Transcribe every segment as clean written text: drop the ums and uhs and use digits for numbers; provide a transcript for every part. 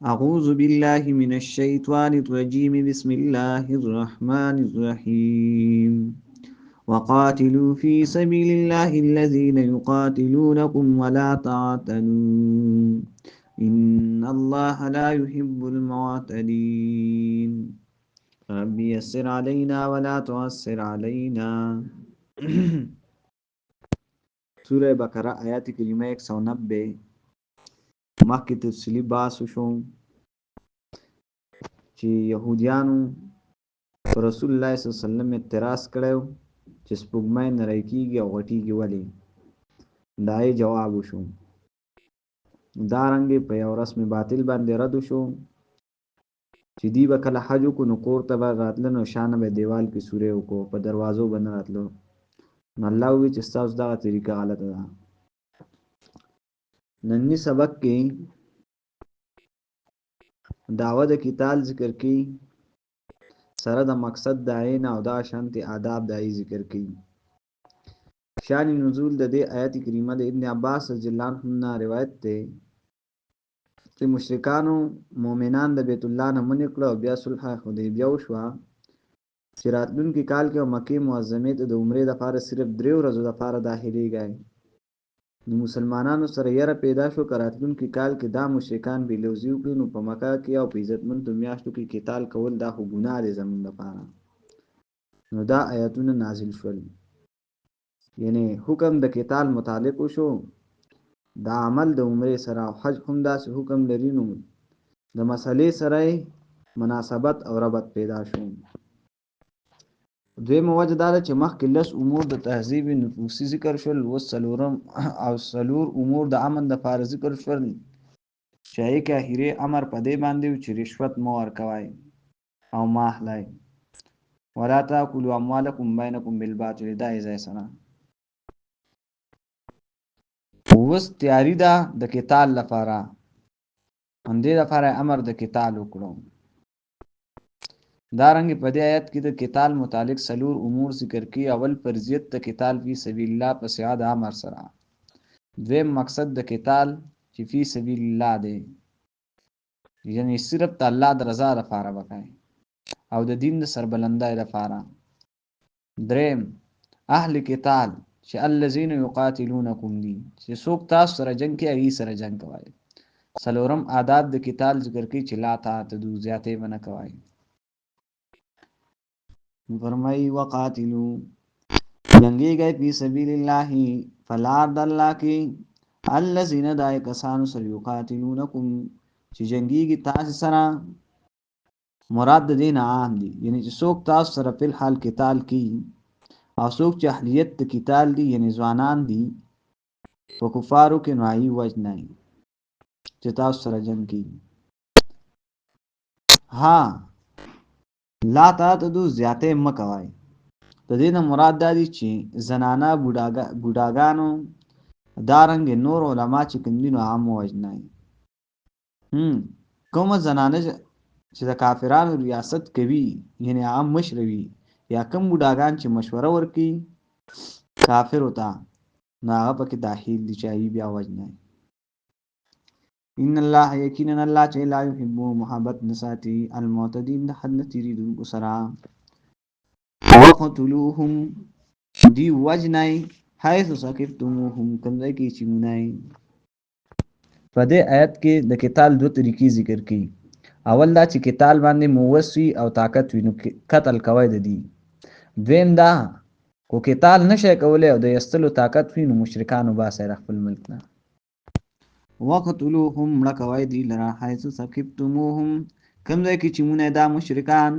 أعوذ بالله من الشيطان الرجيم بسم الله الرحمن الرحيم وقاتلوا في سبيل الله الذين يقاتلونكم ولا تعتدوا إن الله لا يحب المعتدين رب يسر علينا ولا تعسر علينا سورة بقرة آیات کریمه 190 مخکې تفصیلی بحث وشو چې يهوديانو رسول الله صلی الله علیه وسلم اعتراض کړو چې سپوږمۍ نری کیږي او غټیږي ولې دای جواب وشو دارنګ په یو رسم باطل باندې رد شو چې دی به کله حج کو نو کور ته راتل نو شان به دیوال کې سورې وکړو په دروازو باندې راتلو نو الله وی چې تاسو دا طریقه غلطه ده نننی سبق کې دعوت کتاب ذکر کی سره د مقصد د عین او دا شانتي آداب د ذکر کی شان نزول د دې آیت کریمه د ابن عباس رضی الله عنه روایت ده چې مشرکانو مؤمنان د بیت الله نه منع کړو بیا صلح حدیبیه وشو چې راتلونکي کال کې مکه معظمه ته د عمره لپاره صرف 3 ورځې لپاره داخليږي نو مسلمانانو سره یې پیدا شو راتلونکي کال کې دا مشرکان به لوزي وکړي نو په مکه کې او په عزتمن میاشتو کې قتال کول دا خو ګناه دي زموږ لپاره نو دا آیاتونه نازل شول یعنی حکم د قتال متعلق شو دا عمل د عمره سره او حج هم داسې حکم لري نو د مسلې سره مناسبت او ربط پیدا شو دویمه وجه دا چې مخکې لس امور د تهذیب نفوسی ذکر شول او سلورم او سلور امور د امن د فارض ذکر شول چې کې اخیری امر په دې باندې چې رشوت مو ورکوي او ماهلای ولا تاكلوا اموالكم بينكم بالباطل دا ځای سره اوس تیاری ده د قتال لپاره اندې لپاره امر د قتال وکړو دارنګ په دې آیت کې د قتال متعلق سلور امور ذکر کی اول فرضیت د قتال فی سبیل الله په سیاد امر سره دویم مقصد د قتال چې فی سبیل الله دی یعنی صرف د الله د رضا لپاره وکړي او د دین د سربلندۍ لپاره دریم اهل قتال چې الذين يقاتلونكم دي چې څوک تاسو سره جنگ کوي هغه سره جنگ کوي سلورم آداب د قتال ذکر کی چې لا تعتدوا زیاته ونه کوي فرمای وقاتلو جنگی گئی فی سبیل اللہ فلار د الله کی الذین دای کسانو سره یقاتلونکم چې جنگی کی تاسو سره مراد د دین عام دي یعنی چې څوک تاسو سره په حال قتال کی او څوک چې اهلیت د قتال دي یعنی ځوانان دي په کفارو کې نوای وجنای چې تاسو سره جنگ کی ها لا تعتدو زیاته مکوای د دې نه مراد دی چې زنانا بوډاګانو دارنګ نور علما چې کمدینو عام وجنای کوم زنانه چې د کافرانو ریاست کوي یعنی عام مشروي یا کم بوډاګان چې مشوره ورکي کافر وتا ناغه پکې داخل دي چې بیا وجنای ان الله یقینا الله چې لا يحب محبت نساتی المعتدین د حد تیریدون سرا وقتلوهم دی وجنای حيث سقفتموهم کله کې چې مونای په دې آیت کې د قتال دوه طریقې ذکر کړي اول دا چې قتال باندې موسوي او طاقت وینو قتل کوي د دي دویم دا کو قتال نشه کولای او د یستلو طاقت وینو مشرکانو با سره خپل ملک نه وقتلوهم لکوي دی لرا حيث سقفتموهم کله کې چې مونای دا مشرکان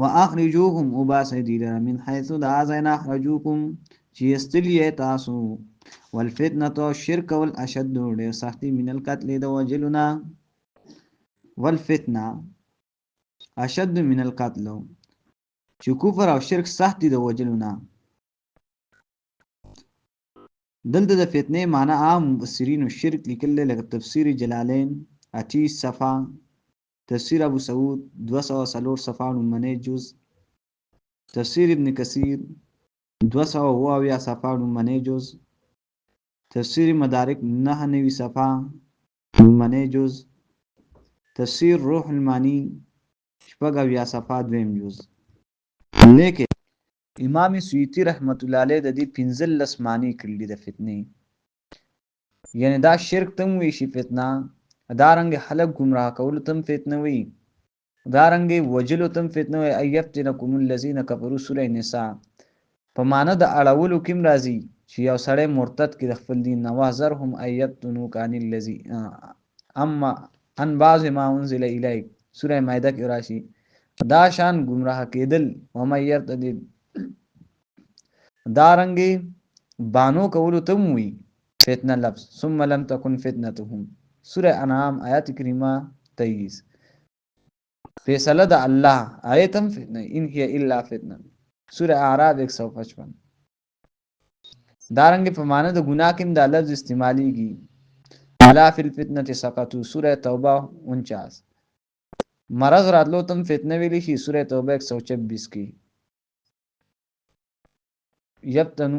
واخرجوهم وباسدي من حيث دا زين اخرجوكم چې استلی تاسو والفتنه الشرك والاشد ډیر سختي من القتل د وجلنا والفتنه اشد من القتل چې کفر او شرک سختي د وجلنا دلته د فتنه معنی عام مفسرین او شرک لیکل لکه تفسیر جلالین 28 صفحه تفسیر ابو سعود 204 صفحه نمونه جز تفسیر ابن کثیر 200 صفحه نمونه جز تفسیر مدارک 99 صفحه نمونه جز تفسیر روح المانی شپږ اویا صفحه دویم جز. لیکن امام سیوطي رحمت الله علیه د دې 15 معنی کړي د فتنې، یعنی دا شرک تم وی شي فتنه، دارنګ خلق گمراه کول تم فتنه وی، دارنګ وجلو تم فتنه وی. ایفتنکم الذین کفروا سوره نساء په معنی د اړولو کیم راځي چې یو سړی مرتد کې د خپل دین نه، واحذرهم ایفتنو کان الذی اما ان بعض ما انزل الیک سوره مائده کې راشي. دا شان گمراه کېدل و مې يرتد دارنګي بانو کولو تم وی فتنه لفظ. ثم لم تكن فتنتهم سوره انعام آیات کریمه 23. فیصله د الله آیتم فتنه ان هي الا فتنه سوره اعراف 155. دارنګي په معنی د ګناه کې د لفظ استعماليږي الا فی الفتنه سقطوا سوره توبه 49. مرض راتلو تم فتنه ویلی شي سوره توبه 126 کې. یبتنو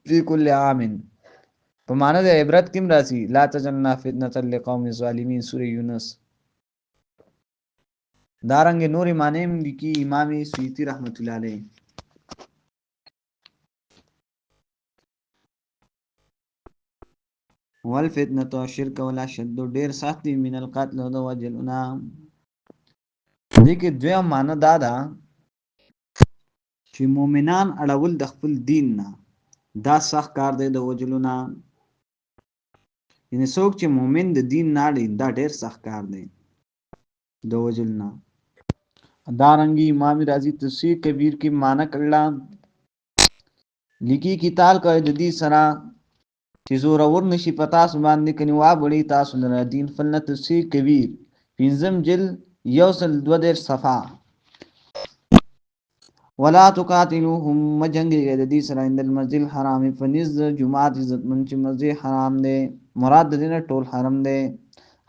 فی کل عام په معنی د عبرت کیم راځي لا تجعلنا فتنه للقوم الظالمین سوره یونس. دارنګ نور معنی لیکي امام سیوطي رحمت الله علیه. والفتنه الشرك ولا شد ډیر سخت من القتل او د وجلنا. دې کې دویم معنی دا ده چې مؤمنان اړول د خپل دین نه دا سخت کار دی د وجلنا، یعنی څوک چې مؤمن د دین نه اړي دا ډیر سخت کار دی د وجلنا. دارنګي امام رازی تفسیر کبیر کې معنی کړل لیکي کتاب کوي د دې سره چې زور اور نشي پتا سو باندې کني وا بړی تاسو نه دین فلن تفسیر کبیر پنځم جل یوصل 2 صفحه. ولا تقاتلوهم مجنګ د دې سره اند المسجد الحرام فنز جمعات عزت من چې مسجد حرام دی مراد د دې ټول حرم دی.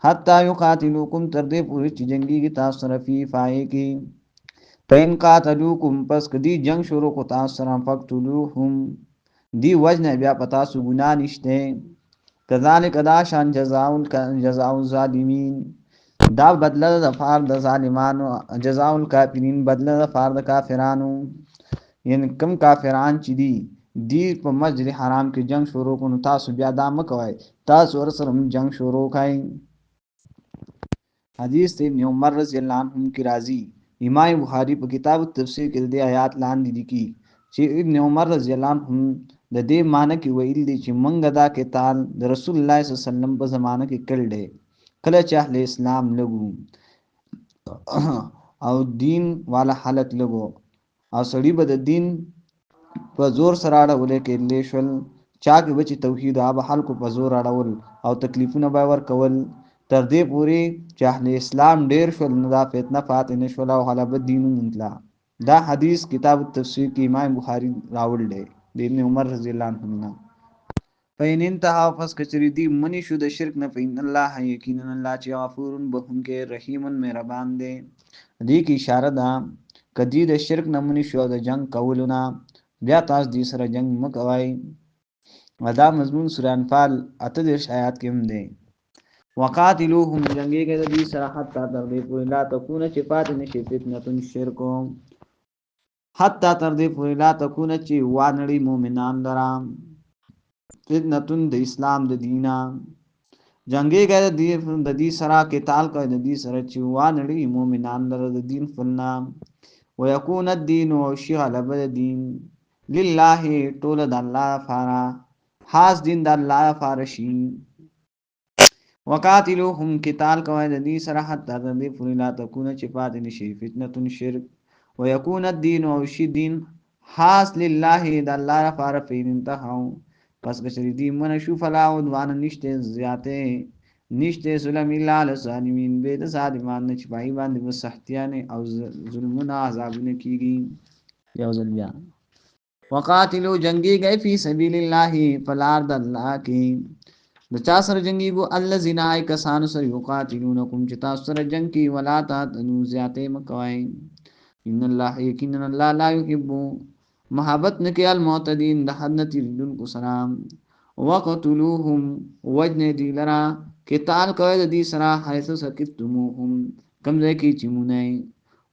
حتا یقاتلوکم تر دې پوری چې جنگي کی تاسو سره فی فای کی پین قاتلوکم پس کدی جنگ شروع کو تاسو سره فقتلوهم دی وجنه بیا پتا سو ګنا نشته. کذالک دا شان جزاء الظالمین دا بدله د فار د ظالمانو، جزاء الکافرین بدله د فار د کافرانو، یعنی کم کافران چې دی په مسجد حرام کې جنگ شروع کو نو تاسو بیا دا مکوئ تاسو ور سره جنگ شروع کړئ. حدیث ابن عمر رضی الله عنهم کی راضی امام بخاری په کتاب التفسیر کې د آیات لاندې لیکي چې ابن عمر رضی الله عنهم د دې معنی کې ویل دي چې منګ دا قتال د رسول الله صلی الله علیه وسلم په زمانه کې کړل دی کله چې اهل اسلام لګو او دین والا حالت لګو او سړی به د دین په زور سره اړول کې لیشل چا کې بچ توحید اب خلکو په زور اړول او تکلیفونه به ور کول تر دې پوری چې اهل اسلام ډیر شول نه دا فتنه فاتنه نشول او غلب دین منتلا. دا حدیث کتاب التفسیر کې امام بخاری راول دی د ابن عمر رضی الله عنه. فین انتها فس کچری دی منی شو د شرک نه فین الله یقینا الله چې غفور بخونکې رحیم مهربان دی. دې کې اشاره ده کدی د شرک نه منی شو د جنگ کولونه بیا تاسو دې سره جنگ مکوای. ودا مضمون سورہ انفال 38 آیات کې هم دی. وقاتلوهم جنگي کې د دې سره حتی تر دې پورې لا تکونه چې پات نشي فتنه شرک حتی تر دې پورې لا تکونه چې وانړي مؤمنان درام فتنه د اسلام د دینا جنگي کې د دې سره قتال کوي د دې سره چې وانړي مؤمنان در د دین فلنا ويكون الدين وشي غلب الدين لله طول د الله فارا خاص دین د الله فارشي. وقاتلوهم قتال کوي د دې سره حتی د دې پورې لا تکونه چې پات نشي فتنه شرک ويكون الدين وشي دین خاص لله د الله فار فین انتهاو پس کچری دی من شو فلا عدوان نشته زیاته نشته ظلم الا للظالمین به د ظالمان نه چې پای باندې وسحتیانه او ظلمونه عذابونه کیږي. یو ځل بیا وقاتلوا جنگی گئے فی سبیل الله فلار د الله کی د چا سره جنگی گو الذین ای کسان سره یقاتلونکم چې تاسو سره جنگ کی ولا تنو زیاته مکوای ان الله یقینا الله لا یحب محبت نکی المعتدین د حد نتیردن کو سلام. وقتلوهم وجن دی لرا قتال کوي د دې سره حيث سکتموهم کم ځای کې چې مونږ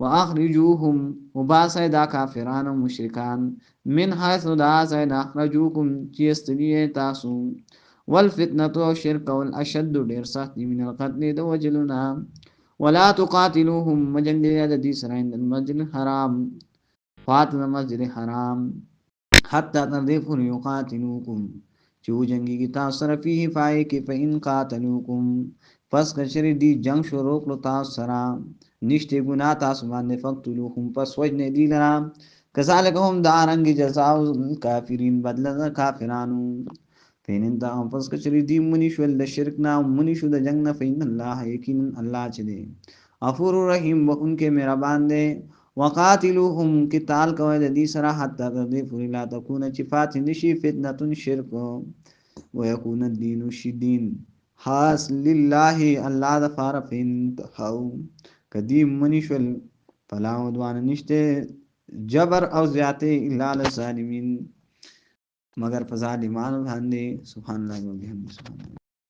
واخرجوهم وباسه دا کافران او مشرکان من حيث دا ځای اخرجوکم چې استدی تاسو والفتنه او شرک او الاشد ډیر سخت من القتل د وجلنا ولا تقاتلوهم مجنګ د دې سره د المسجد الحرام فات المسجد الحرام حتى تنظفوا يقاتلوكم چې جنگي کی تاسو سره فيه فای کې فإن قاتلوكم پس کچری دی جنگ شروع کړو تاسو سره نشته ګنا تاسو باندې فقتلوهم پس وجنه دی لرا کذالک هم دارنګ جزاء الکافرین بدل کافرانو فین انت پس کچری دی منی شول د شرک نا منی شو د جنگ نه فین الله یقین الله چ دی غفور رحیم وانکه مهربان دی وقاتلوهم قتال کوي د دې سره حتی د فریلا تكون چفات نشي فتنه شرک ويكون الدين شدين خاص لله الله د فارفین هو قدیم منشل فلا عدوان نشته جبر او زیاته الا للظالمین مگر فظالمان باندې سبحان الله وبحمده